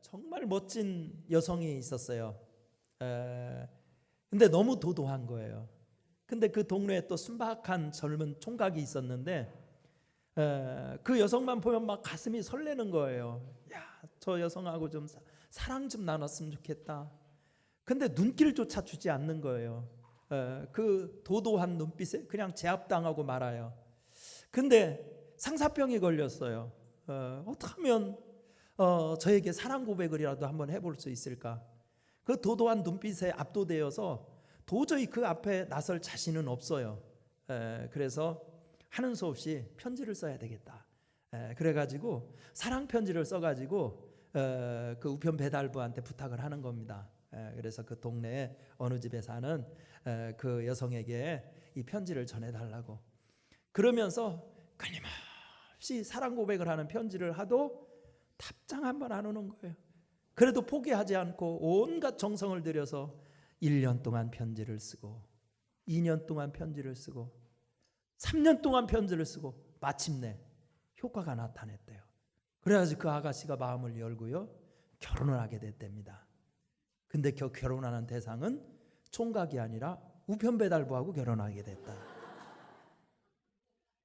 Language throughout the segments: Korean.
정말 멋진 여성이 있었어요. 근데 너무 도도한 거예요. 근데 그 동네에 또 순박한 젊은 총각이 있었는데 그 여성만 보면 막 가슴이 설레는 거예요. 야, 저 여성하고 좀 사랑 좀 나눴으면 좋겠다. 근데 눈길조차 주지 않는 거예요. 그 도도한 눈빛에 그냥 제압당하고 말아요. 근데 상사병이 걸렸어요. 어떻게 하면 저에게 사랑 고백을이라도 한번 해볼 수 있을까? 그 도도한 눈빛에 압도되어서 도저히 그 앞에 나설 자신은 없어요. 그래서 하는 수 없이 편지를 써야 되겠다. 그래가지고 사랑 편지를 써가지고 그 우편 배달부한테 부탁을 하는 겁니다. 그래서 그 동네에 어느 집에 사는 그 여성에게 이 편지를 전해달라고. 그러면서 끊임없이 사랑 고백을 하는 편지를 하도 답장 한 번 안 오는 거예요. 그래도 포기하지 않고 온갖 정성을 들여서 1년 동안 편지를 쓰고 2년 동안 편지를 쓰고 3년 동안 편지를 쓰고 마침내 효과가 나타냈대요. 그래가지고 그 아가씨가 마음을 열고요, 결혼을 하게 됐답니다. 근데 결혼하는 대상은 총각이 아니라 우편배달부하고 결혼하게 됐다.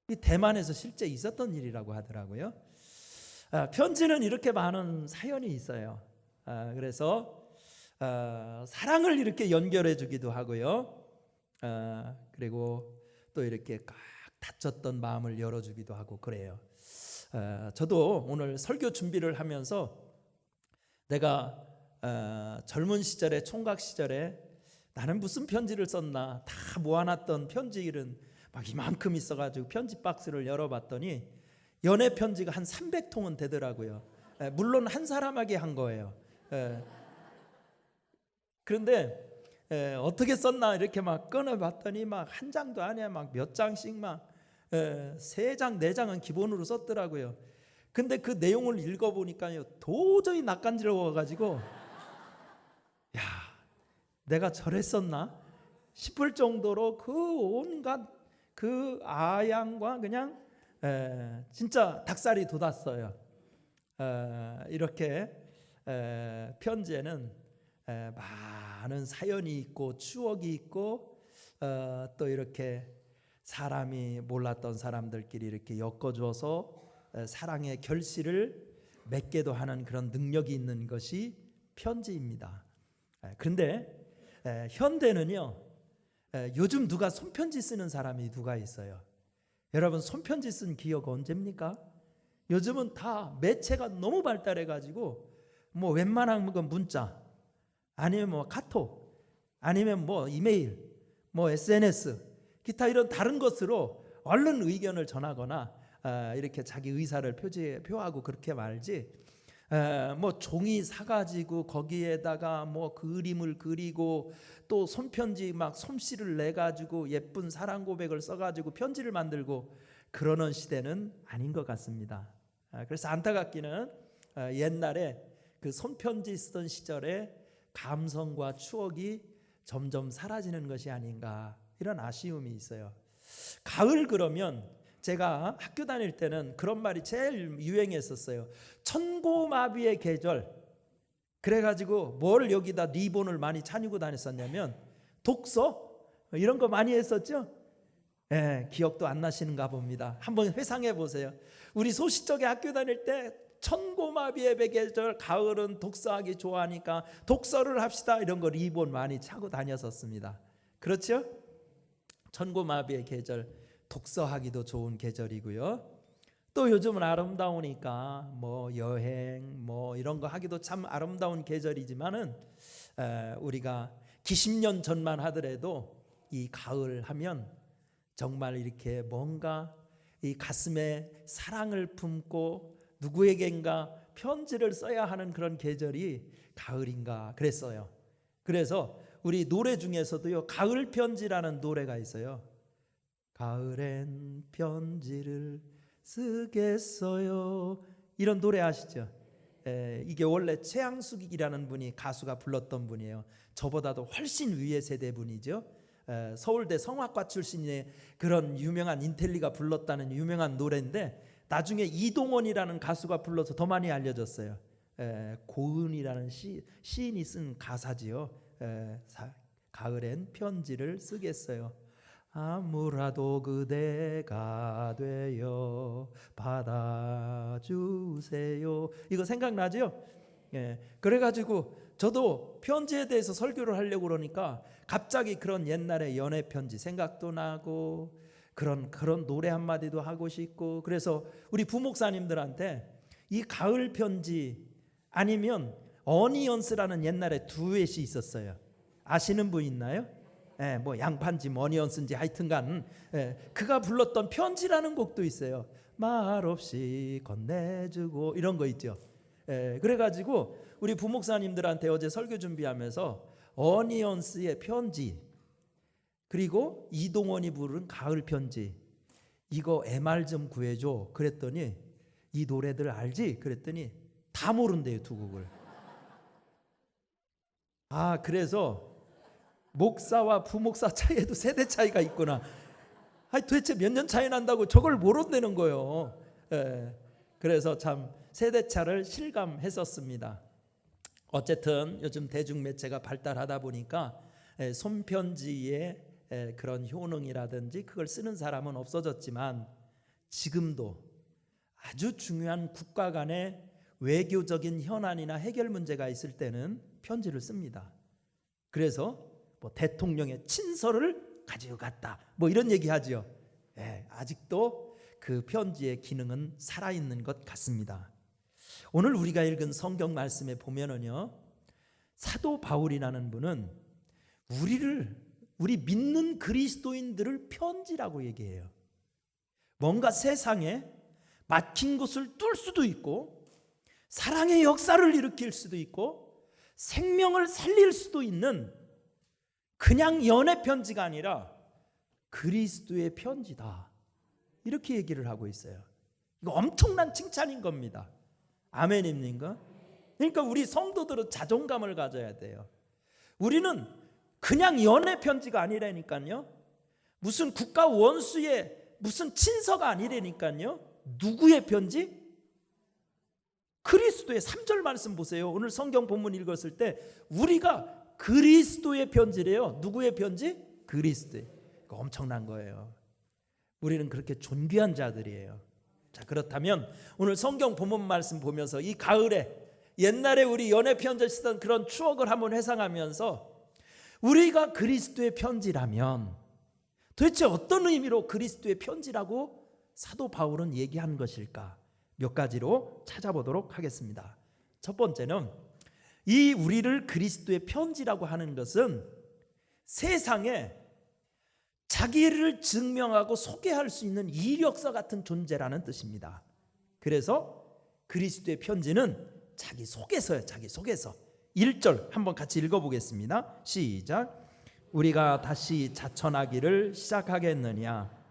이 대만에서 실제 있었던 일이라고 하더라고요. 편지는 이렇게 많은 사연이 있어요. 그래서 사랑을 이렇게 연결해 주기도 하고요. 그리고 또 이렇게 꽉 닫혔던 마음을 열어주기도 하고 그래요. 저도 오늘 설교 준비를 하면서 내가 젊은 시절에, 총각 시절에 나는 무슨 편지를 썼나 다 모아놨던 편지들은 막 이만큼 있어가지고 편지 박스를 열어봤더니 연애 편지가 한 300통은 되더라고요. 물론 한 사람에게 한 거예요. 그런데 어떻게 썼나 이렇게 막 꺼내봤더니 막 한 장도 아니야, 막 몇 장씩 막 3장 4장은 기본으로 썼더라고요. 근데 그 내용을 읽어보니까요, 도저히 낯간지러워가지고 야, 내가 저랬었나 싶을 정도로 그 온갖 그 아양과 그냥 진짜 닭살이 돋았어요. 이렇게 편지에는 많은 사연이 있고 추억이 있고 또 이렇게 사람이 몰랐던 사람들끼리 이렇게 엮어줘서 사랑의 결실을 맺게도 하는 그런 능력이 있는 것이 편지입니다. 그런데 현대는요, 요즘 누가 손편지 쓰는 사람이 누가 있어요? 여러분, 손편지 쓴 기억 언제입니까? 요즘은 다 매체가 너무 발달해 가지고 뭐 웬만한 건 문자, 아니면 뭐 카톡, 아니면 뭐 이메일, 뭐 SNS, 기타 이런 다른 것으로 얼른 의견을 전하거나 이렇게 자기 의사를 표하고 그렇게 말지, 뭐 종이 사가지고 거기에다가 뭐 그림을 그리고 또 손편지 막 솜씨를 내가지고 예쁜 사랑 고백을 써가지고 편지를 만들고 그러는 시대는 아닌 것 같습니다. 그래서 안타깝기는 옛날에 그 손편지 쓰던 시절의 감성과 추억이 점점 사라지는 것이 아닌가, 이런 아쉬움이 있어요. 가을 그러면 제가 학교 다닐 때는 그런 말이 제일 유행했었어요. 천고마비의 계절. 그래가지고 뭘 여기다 리본을 많이 차니고 다녔었냐면 독서 이런 거 많이 했었죠. 기억도 안 나시는가 봅니다. 한번 회상해 보세요. 우리 소시적에 학교 다닐 때 천고마비의 계절, 가을은 독서하기 좋아하니까 독서를 합시다, 이런 거 리본 많이 차고 다녔었습니다. 그렇죠? 천고마비의 계절, 독서하기도 좋은 계절이고요. 또 요즘은 아름다우니까 뭐 여행 뭐 이런 거 하기도 참 아름다운 계절이지만은 우리가 기십년 전만 하더라도 이 가을 하면 정말 이렇게 뭔가 이 가슴에 사랑을 품고 누구에겐가 편지를 써야 하는 그런 계절이 가을인가 그랬어요. 그래서 우리 노래 중에서도요, 가을 편지라는 노래가 있어요. 가을엔 편지를 쓰겠어요, 이런 노래 아시죠? 이게 원래 최양숙이라는 분이 가수가 불렀던 분이에요. 저보다도 훨씬 위의 세대 분이죠. 서울대 성악과 출신의 그런 유명한 인텔리가 불렀다는 유명한 노래인데 나중에 이동원이라는 가수가 불러서 더 많이 알려졌어요. 고은이라는 시인이 쓴 가사지요. 가을엔 편지를 쓰겠어요. 아무라도 그대가 되어 받아주세요. 이거 생각나죠? 그래가지고 저도 편지에 대해서 설교를 하려고 그러니까 갑자기 그런 옛날의 연애 편지 생각도 나고 그런 노래 한마디도 하고 싶고, 그래서 우리 부목사님들한테 이 가을 편지 아니면 어니언스라는 옛날에 듀엣이 있었어요. 아시는 분 있나요? 뭐 양판지 어니언스인지 하여튼간 그가 불렀던 편지라는 곡도 있어요. 말없이 건네주고 이런 거 있죠. 그래가지고 우리 부목사님들한테 어제 설교 준비하면서 어니언스의 편지, 그리고 이동원이 부른 가을 편지, 이거 MR 좀 구해줘 그랬더니 이 노래들 알지? 그랬더니 다 모른대요, 두 곡을. 그래서 목사와 부목사 차이에도 세대 차이가 있구나. 도대체 몇 년 차이 난다고 저걸 모른다는 거예요. 그래서 참 세대차를 실감했었습니다. 어쨌든 요즘 대중매체가 발달하다 보니까 손편지의 그런 효능이라든지 그걸 쓰는 사람은 없어졌지만, 지금도 아주 중요한 국가 간의 외교적인 현안이나 해결 문제가 있을 때는 편지를 씁니다. 그래서 뭐 대통령의 친서를 가지고 갔다 뭐 이런 얘기 하죠. 아직도 그 편지의 기능은 살아있는 것 같습니다. 오늘 우리가 읽은 성경 말씀에 보면은요, 사도 바울이라는 분은 우리 믿는 그리스도인들을 편지라고 얘기해요. 뭔가 세상에 막힌 곳을 뚫을 수도 있고, 사랑의 역사를 일으킬 수도 있고, 생명을 살릴 수도 있는 그냥 연애 편지가 아니라 그리스도의 편지다, 이렇게 얘기를 하고 있어요. 이거 엄청난 칭찬인 겁니다. 아멘입니까? 그러니까 우리 성도들은 자존감을 가져야 돼요. 우리는 그냥 연애 편지가 아니라니까요. 무슨 국가 원수의 무슨 친서가 아니라니까요. 누구의 편지? 그리스도의 3절 말씀 보세요. 오늘 성경 본문 읽었을 때 우리가 그리스도의 편지래요. 누구의 편지? 그리스도의. 이거 엄청난 거예요. 우리는 그렇게 존귀한 자들이에요. 자, 그렇다면 오늘 성경 본문 말씀 보면서 이 가을에 옛날에 우리 연애 편지 쓰던 그런 추억을 한번 회상하면서, 우리가 그리스도의 편지라면 도대체 어떤 의미로 그리스도의 편지라고 사도 바울은 얘기한 것일까? 몇 가지로 찾아보도록 하겠습니다. 첫 번째는 이 우리를 그리스도의 편지라고 하는 것은 세상에 자기를 증명하고 소개할 수 있는 이력서 같은 존재라는 뜻입니다. 그래서 그리스도의 편지는 자기 소개서예요. 자기 소개서. 1절 한번 같이 읽어보겠습니다. 시작. 우리가 다시 자천하기를 시작하겠느냐?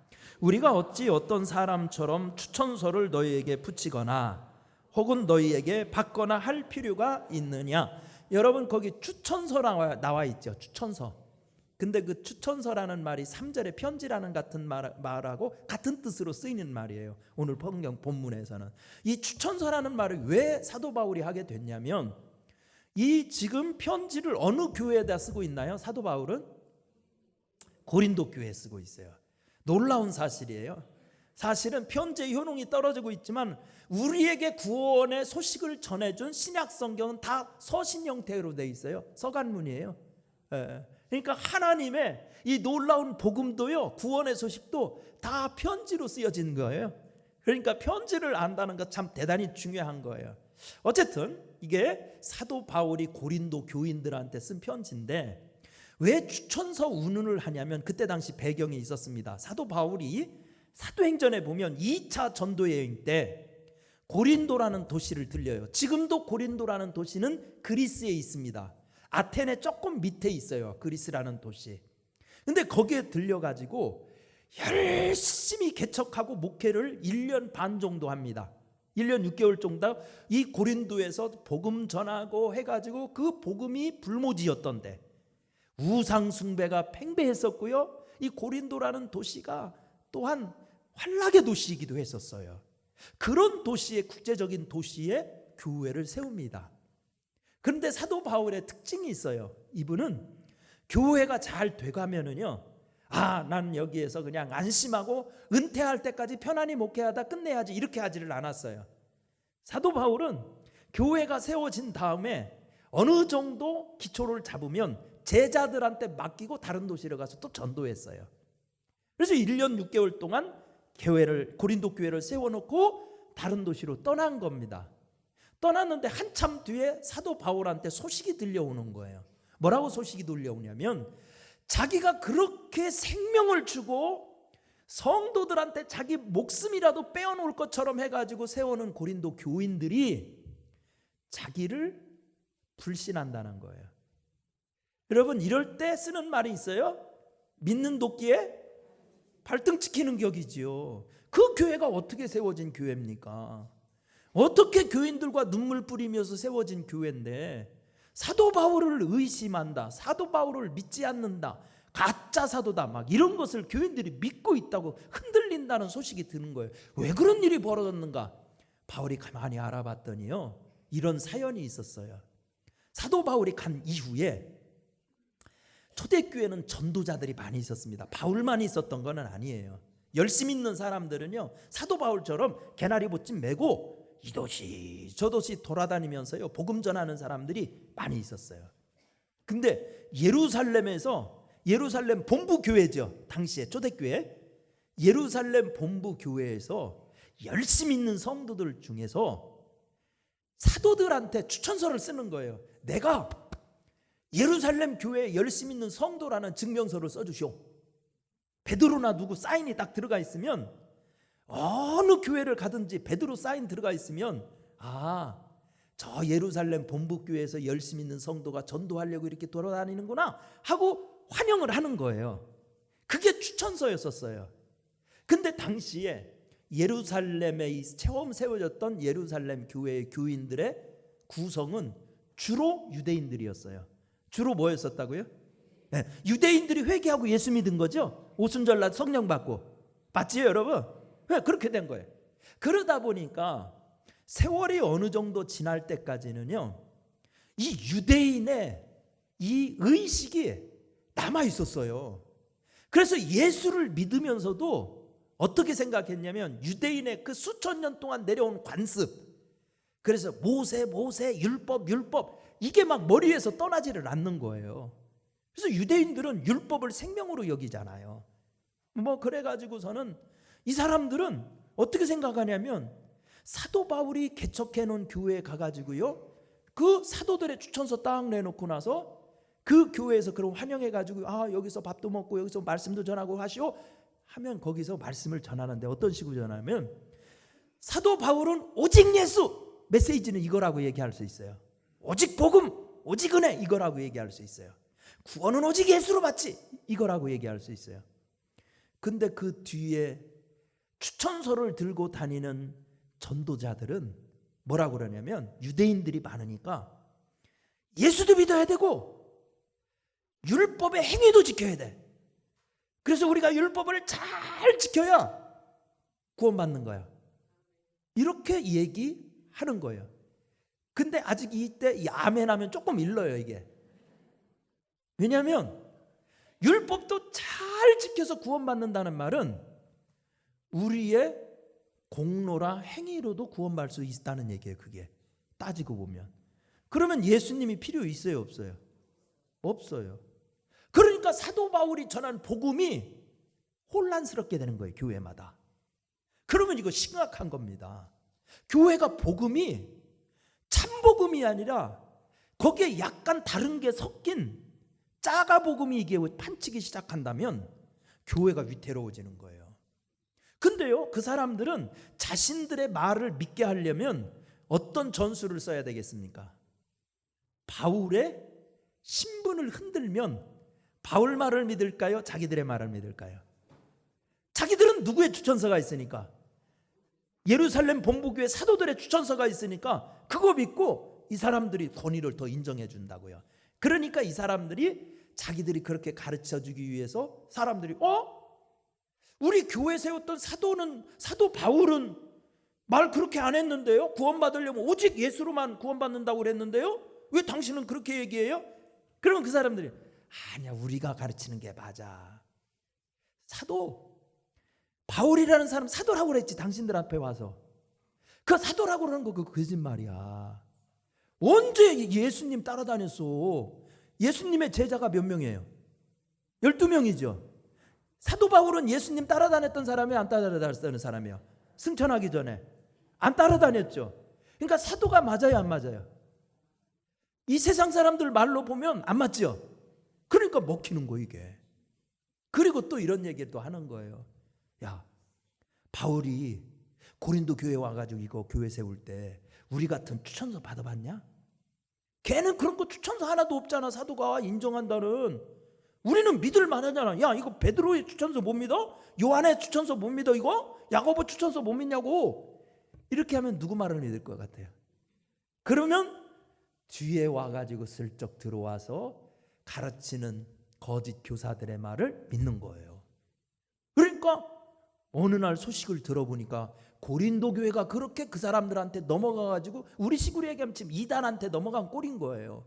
우리가 어찌 어떤 사람처럼 추천서를 너희에게 붙이거나 혹은 너희에게 받거나 할 필요가 있느냐? 여러분, 거기 추천서라고 나와 있죠. 추천서. 근데 그 추천서라는 말이 3절의 편지라는 같은 말하고 같은 뜻으로 쓰이는 말이에요. 오늘 성경 본문에서는 이 추천서라는 말을 왜 사도 바울이 하게 됐냐면, 이 지금 편지를 어느 교회에다 쓰고 있나요? 사도 바울은 고린도 교회에 쓰고 있어요. 놀라운 사실이에요. 사실은 편지의 효능이 떨어지고 있지만 우리에게 구원의 소식을 전해준 신약 성경은 다 서신 형태로 돼 있어요. 서간문이에요. 그러니까 하나님의 이 놀라운 복음도요, 구원의 소식도 다 편지로 쓰여진 거예요. 그러니까 편지를 안다는 것 참 대단히 중요한 거예요. 어쨌든 이게 사도 바울이 고린도 교인들한테 쓴 편지인데, 왜 추천서 운운을 하냐면 그때 당시 배경이 있었습니다. 사도 바울이 사도행전에 보면 2차 전도 여행 때 고린도라는 도시를 들려요. 지금도 고린도라는 도시는 그리스에 있습니다. 아테네 조금 밑에 있어요. 그리스라는 도시. 근데 거기에 들려가지고 열심히 개척하고 목회를 1년 반 정도 합니다. 1년 6개월 정도 이 고린도에서 복음 전하고 해가지고 그 복음이 불모지였던데, 우상 숭배가 팽배했었고요. 이 고린도라는 도시가 또한 환락의 도시이기도 했었어요. 그런 도시의 국제적인 도시에 교회를 세웁니다. 그런데 사도 바울의 특징이 있어요. 이분은 교회가 잘 돼가면은요, 난 여기에서 그냥 안심하고 은퇴할 때까지 편안히 목회하다 끝내야지, 이렇게 하지를 않았어요. 사도 바울은 교회가 세워진 다음에 어느 정도 기초를 잡으면 제자들한테 맡기고 다른 도시로 가서 또 전도했어요. 그래서 1년 6개월 동안 고린도 교회를 세워놓고 다른 도시로 떠난 겁니다. 떠났는데 한참 뒤에 사도 바울한테 소식이 들려오는 거예요. 뭐라고 소식이 들려오냐면, 자기가 그렇게 생명을 주고 성도들한테 자기 목숨이라도 빼어놓을 것처럼 해가지고 세워놓은 고린도 교인들이 자기를 불신한다는 거예요. 여러분, 이럴 때 쓰는 말이 있어요. 믿는 도끼에 발등 찍히는 격이지요. 그 교회가 어떻게 세워진 교회입니까? 어떻게 교인들과 눈물 뿌리면서 세워진 교회인데 사도 바울을 의심한다, 사도 바울을 믿지 않는다, 가짜 사도다, 막 이런 것을 교인들이 믿고 있다고 흔들린다는 소식이 드는 거예요. 왜 그런 일이 벌어졌는가? 바울이 가만히 알아봤더니요, 이런 사연이 있었어요. 사도 바울이 간 이후에 초대교회는 전도자들이 많이 있었습니다. 바울만 있었던 건 아니에요. 열심히 있는 사람들은요, 사도 바울처럼 개나리 보찜 메고 이 도시 저 도시 돌아다니면서요 복음 전하는 사람들이 많이 있었어요. 근데 예루살렘 본부 교회죠. 당시에 초대교회 예루살렘 본부 교회에서 열심히 있는 성도들 중에서 사도들한테 추천서를 쓰는 거예요. 내가 예루살렘 교회에 열심히 있는 성도라는 증명서를 써주시오. 베드로나 누구 사인이 딱 들어가 있으면, 어느 교회를 가든지 베드로 사인 들어가 있으면, 저 예루살렘 본부교회에서 열심히 있는 성도가 전도하려고 이렇게 돌아다니는구나 하고 환영을 하는 거예요. 그게 추천서였었어요. 근데 당시에 예루살렘에 처음 세워졌던 예루살렘 교회의 교인들의 구성은 주로 유대인들이었어요. 주로 뭐였었다고요? 네, 유대인들이 회개하고 예수 믿은 거죠. 오순절날 성령 받고. 맞지요, 여러분? 네, 그렇게 된 거예요. 그러다 보니까 세월이 어느 정도 지날 때까지는요, 이 유대인의 이 의식이 남아 있었어요. 그래서 예수를 믿으면서도 어떻게 생각했냐면, 유대인의 그 수천 년 동안 내려온 관습, 그래서 모세 율법 이게 막 머리 위에서 떠나지를 않는 거예요. 그래서 유대인들은 율법을 생명으로 여기잖아요. 그래가지고서는 이 사람들은 어떻게 생각하냐면, 사도 바울이 개척해 놓은 교회에 가가지고요, 그 사도들의 추천서 딱 내놓고 나서 그 교회에서 그럼 환영해가지고 여기서 밥도 먹고 여기서 말씀도 전하고 하시오 하면, 거기서 말씀을 전하는데 어떤 식으로 전하면, 사도 바울은 오직 예수, 메시지는 이거라고 얘기할 수 있어요. 오직 복음, 오직 은혜, 이거라고 얘기할 수 있어요. 구원은 오직 예수로 받지, 이거라고 얘기할 수 있어요. 근데 그 뒤에 추천서를 들고 다니는 전도자들은 뭐라고 그러냐면, 유대인들이 많으니까 예수도 믿어야 되고 율법의 행위도 지켜야 돼. 그래서 우리가 율법을 잘 지켜야 구원받는 거야, 이렇게 얘기하는 거예요. 근데 아직 이때 이 아멘 하면 조금 일러요, 이게. 왜냐하면 율법도 잘 지켜서 구원받는다는 말은 우리의 공로라 행위로도 구원받을 수 있다는 얘기예요. 그게 따지고 보면. 그러면 예수님이 필요 있어요, 없어요? 없어요. 그러니까 사도 바울이 전한 복음이 혼란스럽게 되는 거예요, 교회마다. 그러면 이거 심각한 겁니다. 교회가 복음이 참복음이 아니라 거기에 약간 다른 게 섞인 짜가 복음이 이게 판치기 시작한다면 교회가 위태로워지는 거예요. 근데요, 그 사람들은 자신들의 말을 믿게 하려면 어떤 전술을 써야 되겠습니까? 바울의 신분을 흔들면 바울 말을 믿을까요? 자기들의 말을 믿을까요? 자기들은 누구의 추천서가 있으니까, 예루살렘 본부교회 사도들의 추천서가 있으니까 그거 믿고 이 사람들이 권위를 더 인정해 준다고요. 그러니까 이 사람들이 자기들이 그렇게 가르쳐주기 위해서 사람들이 우리 교회 세웠던 사도 바울은 말 그렇게 안 했는데요? 구원받으려면 오직 예수로만 구원받는다고 그랬는데요? 왜 당신은 그렇게 얘기해요? 그러면 그 사람들이 아니야, 우리가 가르치는 게 맞아. 사도 바울이라는 사람 사도라고 그랬지, 당신들 앞에 와서. 그 사도라고 그러는 거 그거 거짓말이야. 언제 예수님 따라다녔어? 예수님의 제자가 몇 명이에요? 12명이죠. 사도 바울은 예수님 따라다녔던 사람이 안 따라다녔던 사람이요? 승천하기 전에 안 따라다녔죠. 그러니까 사도가 맞아요, 안 맞아요? 이 세상 사람들 말로 보면 안 맞죠. 그러니까 먹히는 거 이게. 그리고 또 이런 얘기를 또 하는 거예요. 야, 바울이 고린도 교회 와가지고 이거 교회 세울 때 우리 같은 추천서 받아봤냐? 걔는 그런 거 추천서 하나도 없잖아. 사도가 인정한다는. 우리는 믿을 만하잖아. 야, 이거 베드로의 추천서 못 믿어? 요한의 추천서 못 믿어 이거? 야고보 추천서 못 믿냐고. 이렇게 하면 누구 말을 믿을 것 같아요? 그러면 뒤에 와가지고 슬쩍 들어와서 가르치는 거짓 교사들의 말을 믿는 거예요. 그러니까 어느 날 소식을 들어보니까 고린도 교회가 그렇게 그 사람들한테 넘어가가지고 우리 식으로 얘기하면 지금 이단한테 넘어간 꼴인 거예요.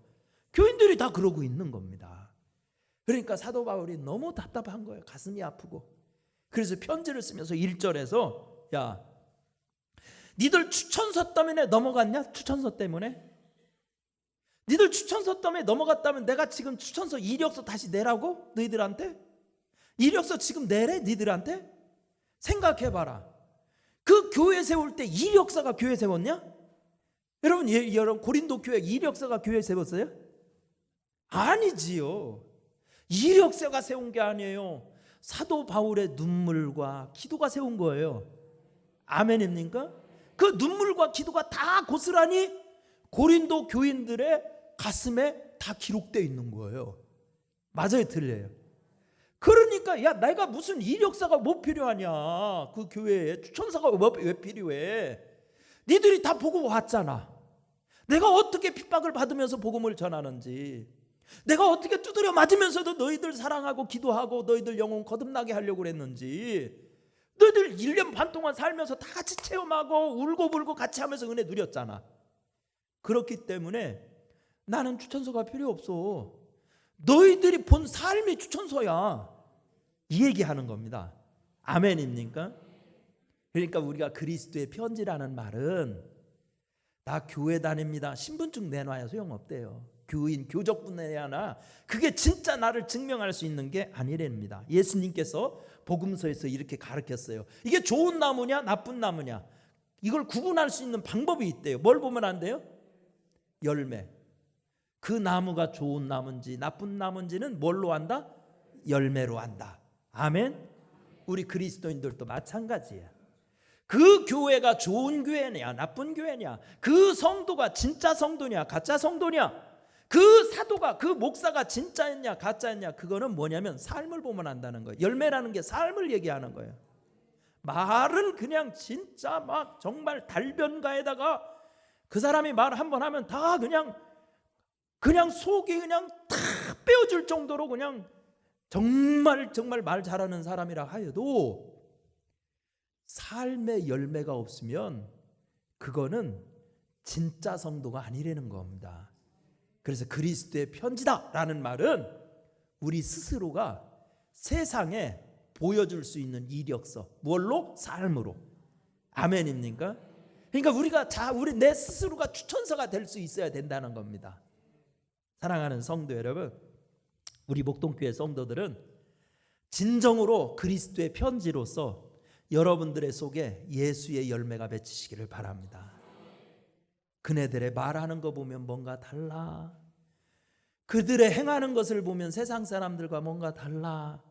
교인들이 다 그러고 있는 겁니다. 그러니까 사도 바울이 너무 답답한 거예요. 가슴이 아프고. 그래서 편지를 쓰면서 1절에서 야, 니들 추천서 때문에 넘어갔냐? 추천서 때문에? 니들 추천서 때문에 넘어갔다면 내가 지금 추천서 이력서 다시 내라고? 너희들한테? 이력서 지금 내래? 니들한테? 생각해봐라. 그 교회 세울 때 이력서가 교회 세웠냐? 여러분 고린도 교회 이력서가 교회 세웠어요? 아니지요. 이력서가 세운 게 아니에요. 사도 바울의 눈물과 기도가 세운 거예요. 아멘입니까? 그 눈물과 기도가 다 고스란히 고린도 교인들의 가슴에 다 기록되어 있는 거예요. 맞아요, 틀려요? 그러니까 야, 내가 무슨 이력서가 뭐 필요하냐? 그 교회에 추천서가 왜 필요해? 니들이 다 보고 왔잖아. 내가 어떻게 핍박을 받으면서 복음을 전하는지, 내가 어떻게 두드려 맞으면서도 너희들 사랑하고 기도하고 너희들 영혼 거듭나게 하려고 그랬는지, 너희들 1년 반 동안 살면서 다 같이 체험하고 울고불고 같이 하면서 은혜 누렸잖아. 그렇기 때문에 나는 추천서가 필요 없어. 너희들이 본 삶이 추천서야. 이 얘기하는 겁니다. 아멘입니까? 그러니까 우리가 그리스도의 편지라는 말은 나 교회 다닙니다, 신분증 내놔야 소용없대요. 교인, 교적분 내야나 그게 진짜 나를 증명할 수 있는 게 아니랍니다. 예수님께서 복음서에서 이렇게 가르쳤어요. 이게 좋은 나무냐 나쁜 나무냐 이걸 구분할 수 있는 방법이 있대요. 뭘 보면 안 돼요? 열매. 그 나무가 좋은 나무인지 나쁜 나무인지는 뭘로 안다? 열매로 안다. 아멘. 우리 그리스도인들도 마찬가지야. 그 교회가 좋은 교회냐 나쁜 교회냐, 그 성도가 진짜 성도냐 가짜 성도냐, 그 사도가 그 목사가 진짜였냐 가짜였냐, 그거는 뭐냐면 삶을 보면 안다는 거예요. 열매라는 게 삶을 얘기하는 거예요. 말은 그냥 진짜 막 정말 달변가에다가 그 사람이 말 한 번 하면 다 그냥 속이 그냥 다 빼어질 정도로 그냥 정말 말 잘하는 사람이라 하여도 삶의 열매가 없으면 그거는 진짜 성도가 아니라는 겁니다. 그래서 그리스도의 편지다라는 말은 우리 스스로가 세상에 보여줄 수 있는 이력서, 뭘로? 삶으로. 아멘입니까? 그러니까 우리 내 스스로가 추천서가 될 수 있어야 된다는 겁니다. 사랑하는 성도 여러분, 우리 목동교회 성도들은 진정으로 그리스도의 편지로서 여러분들의 속에 예수의 열매가 맺히시기를 바랍니다. 그네들의 말하는 거 보면 뭔가 달라. 그들의 행하는 것을 보면 세상 사람들과 뭔가 달라.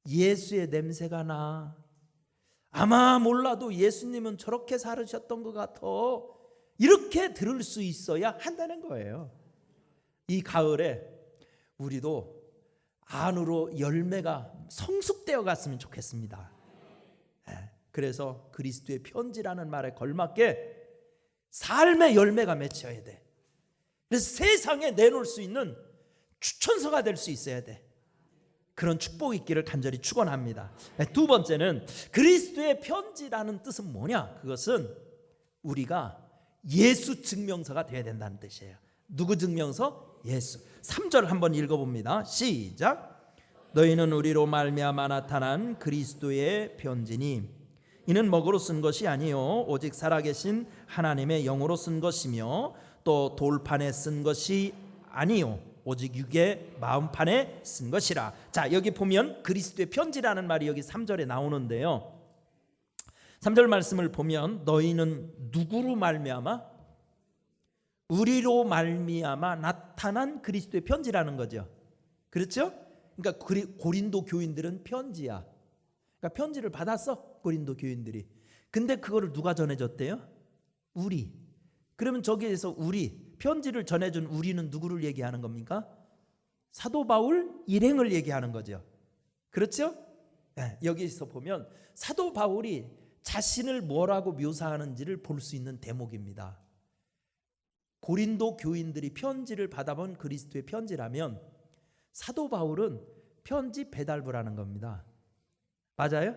예수의 냄새가 나. 아마 몰라도 예수님은 저렇게 살으셨던 것 같아. 이렇게 들을 수 있어야 한다는 거예요. 이 가을에 우리도 안으로 열매가 성숙되어 갔으면 좋겠습니다. 그래서 그리스도의 편지라는 말에 걸맞게 삶의 열매가 맺혀야 돼. 그래서 세상에 내놓을 수 있는 추천서가 될 수 있어야 돼. 그런 축복이 있기를 간절히 축원합니다. 두 번째는 그리스도의 편지라는 뜻은 뭐냐? 그것은 우리가 예수 증명서가 되어야 된다는 뜻이에요. 누구 증명서? 예수. 3절 한번 읽어봅니다. 시작. 너희는 우리로 말미암아 나타난 그리스도의 편지니 이는 먹으로 쓴 것이 아니요 오직 살아계신 하나님의 영으로 쓴 것이며 또 돌판에 쓴 것이 아니요 오직 육의 마음판에 쓴 것이라. 자, 여기 보면 그리스도의 편지라는 말이 여기 3절에 나오는데요. 3절 말씀을 보면 너희는 누구로 말미암아? 우리로 말미암아 나타난 그리스도의 편지라는 거죠. 그렇죠? 그러니까 고린도 교인들은 편지야. 그러니까 편지를 받았어, 고린도 교인들이. 근데 그거를 누가 전해줬대요? 우리. 그러면 저기에서 우리, 편지를 전해준 우리는 누구를 얘기하는 겁니까? 사도 바울 일행을 얘기하는 거죠. 그렇죠? 네, 여기서 보면 사도 바울이 자신을 뭐라고 묘사하는지를 볼 수 있는 대목입니다. 고린도 교인들이 편지를 받아본 그리스도의 편지라면 사도 바울은 편지 배달부라는 겁니다. 맞아요?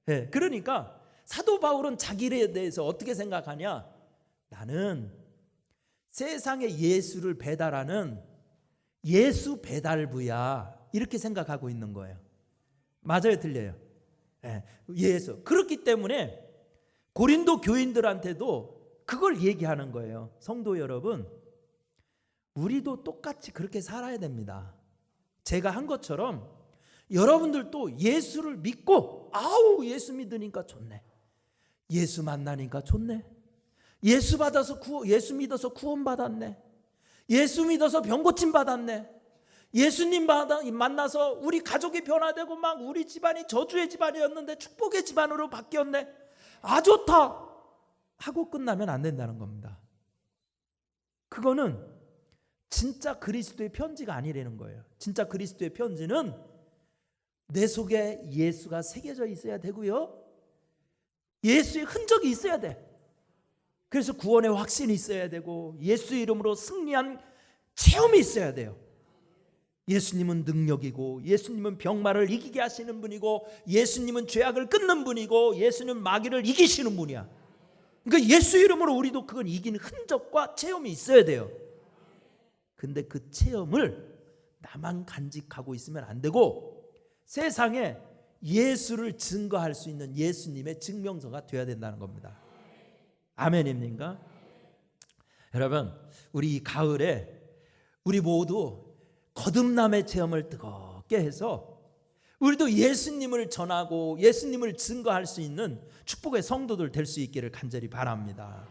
네, 그러니까 사도 바울은 자기에 대해서 어떻게 생각하냐? 나는 세상에 예수를 배달하는 예수 배달부야, 이렇게 생각하고 있는 거예요. 맞아요, 틀려요? 네, 예수. 그렇기 때문에 고린도 교인들한테도 그걸 얘기하는 거예요. 성도 여러분, 우리도 똑같이 그렇게 살아야 됩니다. 제가 한 것처럼 여러분들도 예수를 믿고, 아우 예수 믿으니까 좋네, 예수 만나니까 좋네, 예수 믿어서 구원받았네, 예수 믿어서 병고침 받았네, 예수님 만나서 우리 가족이 변화되고 막 우리 집안이 저주의 집안이었는데 축복의 집안으로 바뀌었네, 아 좋다 하고 끝나면 안 된다는 겁니다. 그거는 진짜 그리스도의 편지가 아니라는 거예요. 진짜 그리스도의 편지는 내 속에 예수가 새겨져 있어야 되고요, 예수의 흔적이 있어야 돼. 그래서 구원의 확신이 있어야 되고 예수 이름으로 승리한 체험이 있어야 돼요. 예수님은 능력이고 예수님은 병마를 이기게 하시는 분이고 예수님은 죄악을 끊는 분이고 예수님은 마귀를 이기시는 분이야. 그러니까 예수 이름으로 우리도 그건 이기는 흔적과 체험이 있어야 돼요. 근데 그 체험을 나만 간직하고 있으면 안 되고 세상에 예수를 증거할 수 있는 예수님의 증명서가 되어야 된다는 겁니다. 아멘입니까? 여러분, 우리 이 가을에 우리 모두 거듭남의 체험을 뜨겁게 해서 우리도 예수님을 전하고 예수님을 증거할 수 있는 축복의 성도들 될 수 있기를 간절히 바랍니다.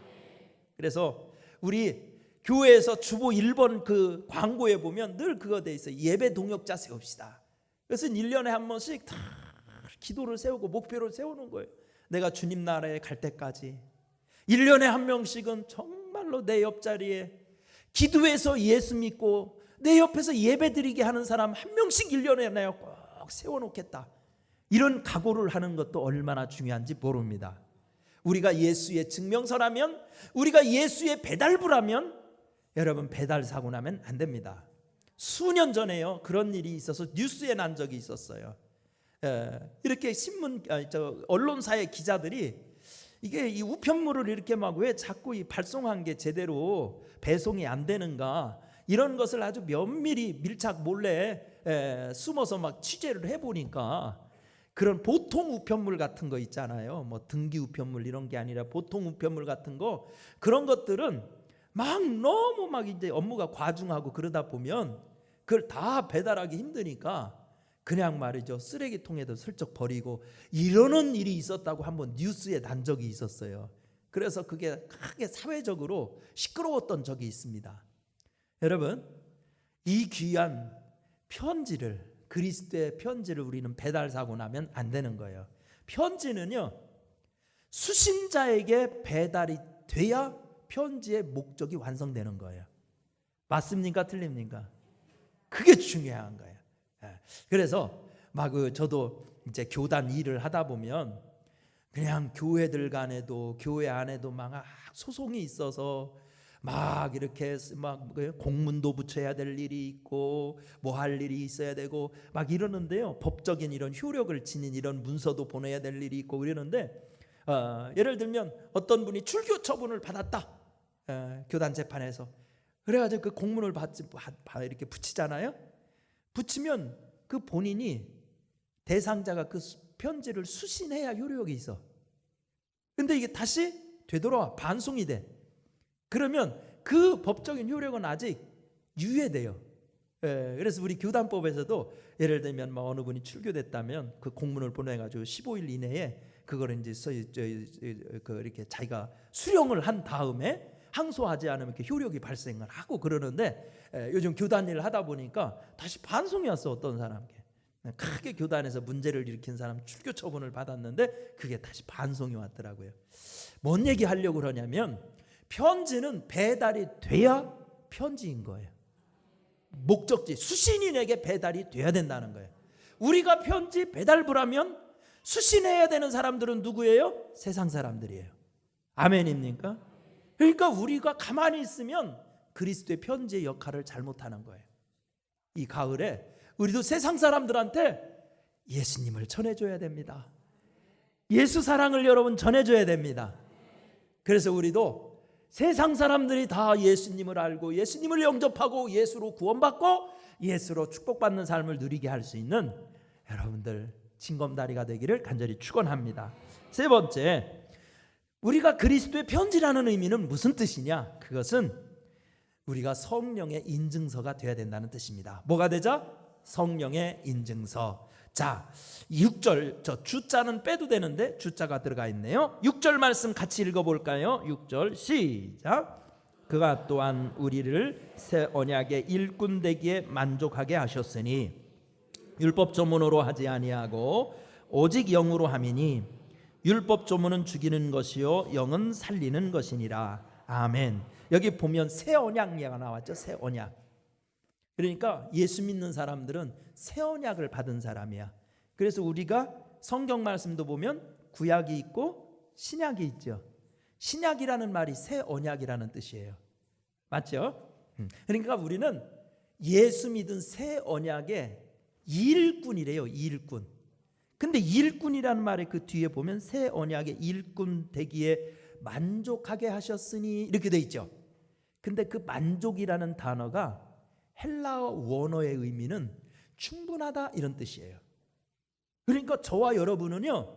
그래서 우리 교회에서 주보 1번 그 광고에 보면 늘 그거 돼 있어요. 예배 동역자 세웁시다. 그래서 1년에 한 번씩 다 기도를 세우고 목표를 세우는 거예요. 내가 주님 나라에 갈 때까지 1년에 한 명씩은 정말로 내 옆자리에 기도해서 예수 믿고 내 옆에서 예배 드리게 하는 사람 한 명씩 1년에 내가 꼭 세워놓겠다. 이런 각오를 하는 것도 얼마나 중요한지 모릅니다. 우리가 예수의 증명서라면, 우리가 예수의 배달부라면 여러분 배달 사고 나면 안 됩니다. 수년 전에요, 그런 일이 있어서 뉴스에 난 적이 있었어요. 이렇게 언론사의 기자들이 이게 이 우편물을 이렇게 막 왜 자꾸 이 발송한 게 제대로 배송이 안 되는가, 이런 것을 아주 면밀히 밀착 몰래 숨어서 막 취재를 해보니까 그런 보통 우편물 같은 거 있잖아요. 뭐 등기 우편물 이런 게 아니라 보통 우편물 같은 거, 그런 것들은 막 너무 막 이제 업무가 과중하고 그러다 보면 그걸 다 배달하기 힘드니까 그냥 말이죠, 쓰레기통에도 슬쩍 버리고 이러는 일이 있었다고 한번 뉴스에 난 적이 있었어요. 그래서 그게 크게 사회적으로 시끄러웠던 적이 있습니다. 여러분, 이 귀한 편지를, 그리스도의 편지를 우리는 배달 사고 나면 안 되는 거예요. 편지는요, 수신자에게 배달이 돼야 편지의 목적이 완성되는 거예요. 맞습니까? 틀립니까? 그게 중요한 거예요. 그래서 막 저도 이제 교단 일을 하다 보면 그냥 교회들 간에도 교회 안에도 막 소송이 있어서 막 이렇게 막 공문도 붙여야 될 일이 있고 뭐 할 일이 있어야 되고 막 이러는데요. 법적인 이런 효력을 지닌 이런 문서도 보내야 될 일이 있고 그러는데 예를 들면 어떤 분이 출교 처분을 받았다. 교단 재판에서. 그래가지고 그 공문을 이렇게 붙이잖아요. 붙이면 그 본인이 대상자가 그 편지를 수신해야 효력이 있어. 근데 이게 다시 되돌아와 반송이 돼. 그러면 그 법적인 효력은 아직 유예돼요. 그래서 우리 교단법에서도 예를 들면 뭐 어느 분이 출교됐다면 그 공문을 보내가지고 15일 이내에 그걸 이제 이렇게 자기가 수령을 한 다음에 항소하지 않으면 이렇게 효력이 발생을 하고 그러는데 요즘 교단 일을 하다 보니까 다시 반송이 왔어. 어떤 사람께 크게 교단에서 문제를 일으킨 사람 출교 처분을 받았는데 그게 다시 반송이 왔더라고요. 뭔 얘기 하려고 그러냐면 편지는 배달이 돼야 편지인 거예요. 목적지 수신인에게 배달이 돼야 된다는 거예요. 우리가 편지 배달부라면 수신해야 되는 사람들은 누구예요? 세상 사람들이에요. 아멘입니까? 그러니까 우리가 가만히 있으면 그리스도의 편지의 역할을 잘못하는 거예요. 이 가을에 우리도 세상 사람들한테 예수님을 전해줘야 됩니다. 예수 사랑을 여러분 전해줘야 됩니다. 그래서 우리도 세상 사람들이 다 예수님을 알고 예수님을 영접하고 예수로 구원받고 예수로 축복받는 삶을 누리게 할 수 있는 여러분들 징검다리가 되기를 간절히 축원합니다. 세 번째, 우리가 그리스도의 편지라는 의미는 무슨 뜻이냐? 그것은 우리가 성령의 인증서가 되어야 된다는 뜻입니다. 뭐가 되죠? 성령의 인증서. 자, 6절 저 주자는 빼도 되는데 주자가 들어가 있네요. 6절 말씀 같이 읽어볼까요? 6절 시작. 그가 또한 우리를 새 언약의 일꾼 되기에 만족하게 하셨으니 율법 조문으로 하지 아니하고 오직 영으로 함이니 율법 조문은 죽이는 것이요 영은 살리는 것이니라. 아멘. 여기 보면 새 언약 예가 나왔죠. 새 언약. 그러니까 예수 믿는 사람들은 새 언약을 받은 사람이야. 그래서 우리가 성경 말씀도 보면 구약이 있고 신약이 있죠. 신약이라는 말이 새 언약이라는 뜻이에요. 맞죠? 그러니까 우리는 예수 믿은 새 언약의 일꾼이래요. 일꾼. 근데 일꾼이라는 말의 그 뒤에 보면 새 언약의 일꾼 되기에 만족하게 하셨으니 이렇게 돼 있죠. 근데 그 만족이라는 단어가 헬라어 원어의 의미는 충분하다 이런 뜻이에요. 그러니까 저와 여러분은요,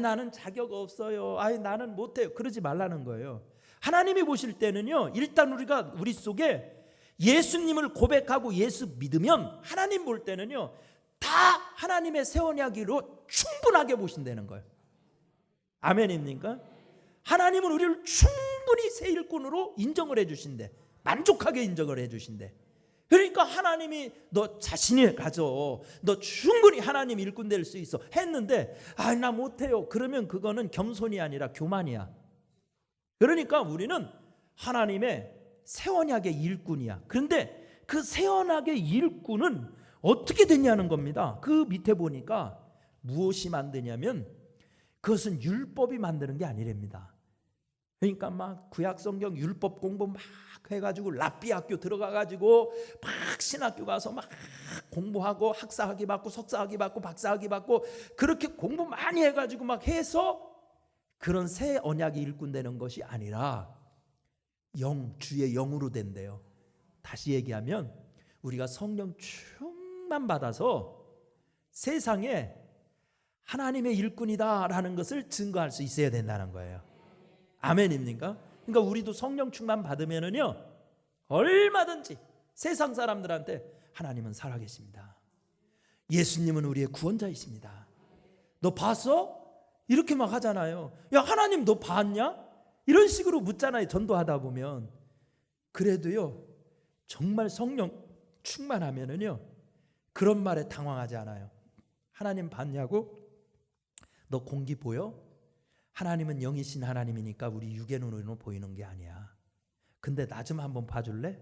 나는 자격 없어요, 나는 못해요, 그러지 말라는 거예요. 하나님이 보실 때는요, 일단 우리 속에 예수님을 고백하고 예수 믿으면 하나님 볼 때는요 다 하나님의 새 언약으로 충분하게 보신다는 거예요. 아멘입니까? 하나님은 우리를 충분히 새 일꾼으로 인정을 해주신대. 만족하게 인정을 해주신대. 그러니까 하나님이 너 자신을 가져, 너 충분히 하나님 일꾼 될 수 있어 했는데 나 못해요. 그러면 그거는 겸손이 아니라 교만이야. 그러니까 우리는 하나님의 새 언약의 일꾼이야. 그런데 그 새 언약의 일꾼은 어떻게 되냐는 겁니다. 그 밑에 보니까 무엇이 만드냐면 그것은 율법이 만드는 게 아니랍니다. 그러니까 막 구약 성경 율법 공부 막 해가지고 랍비 학교 들어가가지고 막 신학교 가서 막 공부하고 학사학위 받고 석사학위 받고 박사학위 받고 그렇게 공부 많이 해가지고 막 해서 그런 새 언약이 일꾼 되는 것이 아니라 주의 영으로 된대요. 다시 얘기하면 우리가 성령 충만 받아서 세상에 하나님의 일꾼이다라는 것을 증거할 수 있어야 된다는 거예요. 아멘입니까? 그러니까 우리도 성령 충만 받으면은요 얼마든지 세상 사람들한테 하나님은 살아계십니다. 예수님은 우리의 구원자이십니다. 너 봤어? 이렇게 막 하잖아요. 야, 하나님 너 봤냐? 이런 식으로 묻잖아요. 전도하다 보면. 그래도요 정말 성령 충만하면은요 그런 말에 당황하지 않아요. 하나님 봤냐고? 너 공기 보여? 하나님은 영이신 하나님이니까 우리 육의 눈으로 보이는 게 아니야. 근데 나 좀 한번 봐줄래?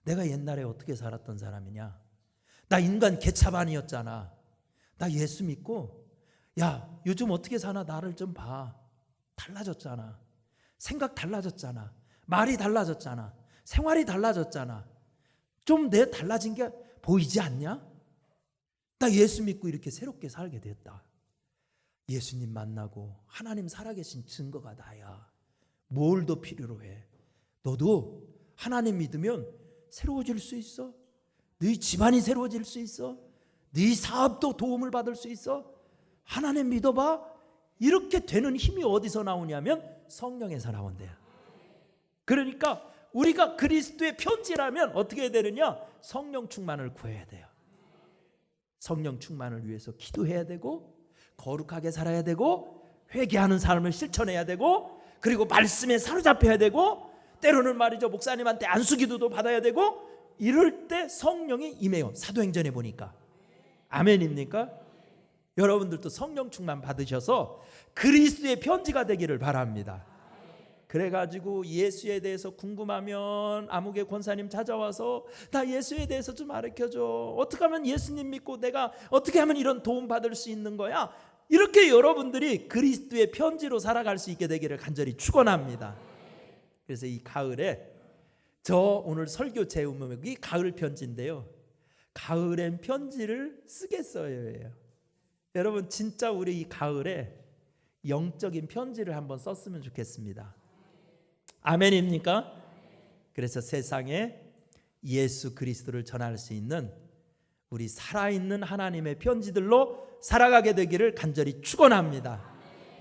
내가 옛날에 어떻게 살았던 사람이냐? 나 인간 개차반이었잖아. 나 예수 믿고 야 요즘 어떻게 사나 나를 좀 봐. 달라졌잖아. 생각 달라졌잖아. 말이 달라졌잖아. 생활이 달라졌잖아. 좀 내 달라진 게 보이지 않냐? 나 예수 믿고 이렇게 새롭게 살게 됐다. 예수님 만나고 하나님 살아계신 증거가 나야. 뭘 더 필요로 해? 너도 하나님 믿으면 새로워질 수 있어. 네 집안이 새로워질 수 있어. 네 사업도 도움을 받을 수 있어. 하나님 믿어봐. 이렇게 되는 힘이 어디서 나오냐면 성령에서 나온대요. 그러니까 우리가 그리스도의 편지라면 어떻게 해야 되느냐? 성령 충만을 구해야 돼요. 성령 충만을 위해서 기도해야 되고, 거룩하게 살아야 되고, 회개하는 삶을 실천해야 되고, 그리고 말씀에 사로잡혀야 되고, 때로는 말이죠, 목사님한테 안수기도도 받아야 되고, 이럴 때 성령이 임해요. 사도행전에 보니까. 아멘입니까? 여러분들도 성령 충만 받으셔서 그리스도의 편지가 되기를 바랍니다. 그래가지고 예수에 대해서 궁금하면 아무개 권사님 찾아와서 나 예수에 대해서 좀 가르쳐줘. 어떻게 하면 예수님 믿고 내가 어떻게 하면 이런 도움 받을 수 있는 거야? 이렇게 여러분들이 그리스도의 편지로 살아갈 수 있게 되기를 간절히 축원합니다. 그래서 이 가을에 저 오늘 설교 제목이 가을 편지인데요. 가을엔 편지를 쓰겠어요예요. 여러분 진짜 우리 이 가을에 영적인 편지를 한번 썼으면 좋겠습니다. 아멘입니까? 그래서 세상에 예수 그리스도를 전할 수 있는 우리 살아있는 하나님의 편지들로 살아가게 되기를 간절히 축원합니다.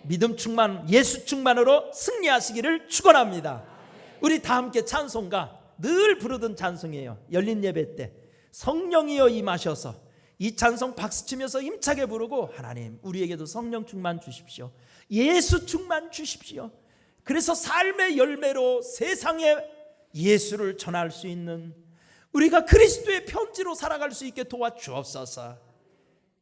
믿음 충만, 예수 충만으로 승리하시기를 축원합니다. 우리 다 함께 찬송가 늘 부르던 찬송이에요. 열린 예배 때 성령이여 임하셔서 이 찬송 박수치면서 힘차게 부르고 하나님 우리에게도 성령 충만 주십시오. 예수 충만 주십시오. 그래서 삶의 열매로 세상에 예수를 전할 수 있는 우리가 그리스도의 편지로 살아갈 수 있게 도와주옵소서.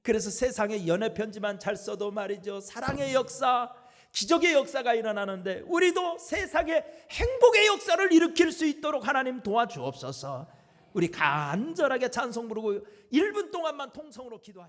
그래서 세상에 연애 편지만 잘 써도 말이죠, 사랑의 역사, 기적의 역사가 일어나는데 우리도 세상에 행복의 역사를 일으킬 수 있도록 하나님 도와주옵소서. 우리 간절하게 찬송 부르고 1분 동안만 통성으로 기도하시죠.